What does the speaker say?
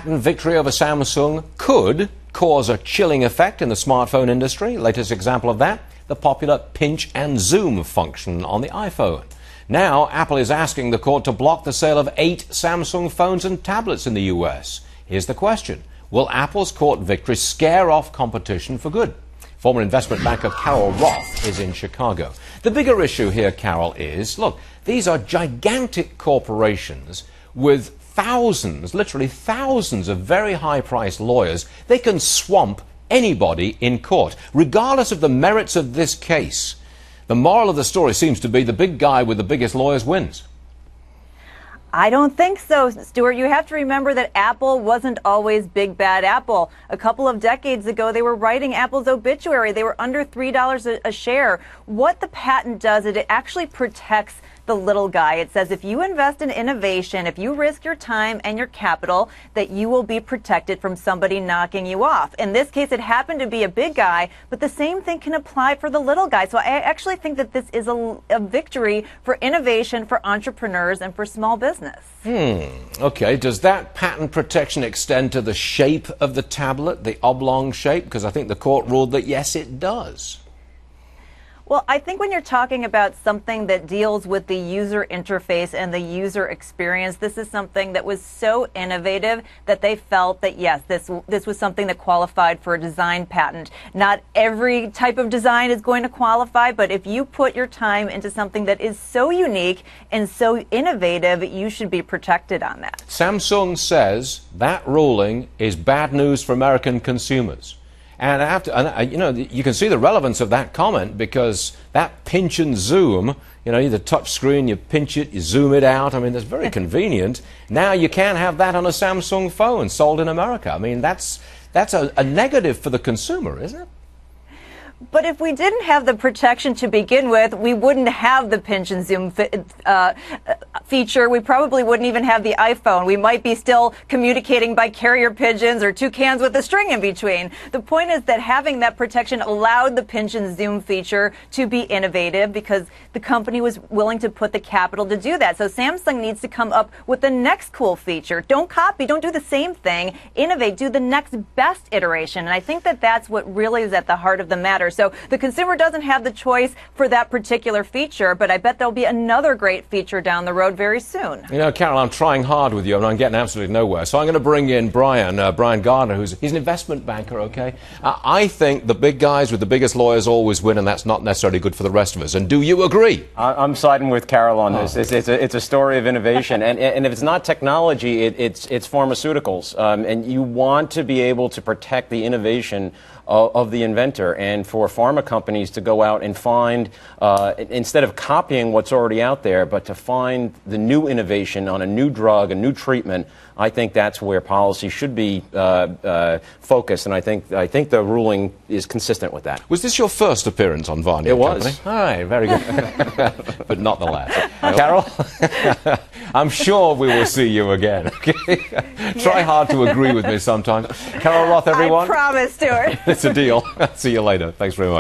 patent victory over Samsung could cause a chilling effect in the smartphone industry. Latest example of that, the popular pinch and zoom function on the iPhone. Now, Apple is asking the court to block the sale of 8 Samsung phones and tablets in the US. Here's the question. Will Apple's court victory scare off competition for good? Former investment banker Carol Roth is in Chicago. The bigger issue here, Carol, is, look, these are gigantic corporations with thousands, literally thousands of very high-priced lawyers. They can swamp anybody in court, regardless of the merits of this case. The moral of the story seems to be the big guy with the biggest lawyers wins. I don't think so, Stuart. You have to remember that Apple wasn't always big bad Apple. A couple of decades ago, they were writing Apple's obituary. They were under $3 a share. What the patent does is it actually protects the little guy. It says if you invest in innovation, if you risk your time and your capital, that you will be protected from somebody knocking you off. In this case, it happened to be a big guy, but the same thing can apply for the little guy. So I actually think that this is a victory for innovation, for entrepreneurs, and for small business. Okay, does that patent protection extend to the shape of the tablet, the oblong shape? Because I think the court ruled that yes, it does. Well, I think when you're talking about something that deals with the user interface and the user experience, this is something that was so innovative that they felt that, yes, this was something that qualified for a design patent. Not every type of design is going to qualify, but if you put your time into something that is so unique and so innovative, you should be protected on that. Samsung says that ruling is bad news for American consumers. And you can see the relevance of that comment because that pinch and zoom, the touch screen, you pinch it, you zoom it out. I mean, that's very convenient. Now you can't have that on a Samsung phone sold in America. I mean, that's a negative for the consumer, isn't it? But if we didn't have the protection to begin with, we wouldn't have the pinch and zoom feature. We probably wouldn't even have the iPhone. We might be still communicating by carrier pigeons or toucans with a string in between. The point is that having that protection allowed the pinch and zoom feature to be innovative because the company was willing to put the capital to do that. So Samsung needs to come up with the next cool feature. Don't copy. Don't do the same thing. Innovate. Do the next best iteration. And I think that that's what really is at the heart of the matter. So the consumer doesn't have the choice for that particular feature, but I bet there'll be another great feature down the road very soon. Carol, I'm trying hard with you and I'm getting absolutely nowhere. So I'm going to bring in Brian Gardner, he's an investment banker, okay? I think the big guys with the biggest lawyers always win, and that's not necessarily good for the rest of us. And do you agree? I'm siding with Carol on this. It's a story of innovation. and if it's not technology, it's pharmaceuticals. And you want to be able to protect the innovation of the inventor, and for pharma companies to go out and find, instead of copying what's already out there, but to find the new innovation on a new drug, a new treatment, I think that's where policy should be focused, and I think the ruling is consistent with that. Was this your first appearance on Varney? It was. Company? All right, very good. But not the last. Carol, I'm sure we will see you again. Okay? Try hard to agree with me sometimes. Carol Roth, everyone. I promise, Stuart. It's a deal. See you later. Thanks very much.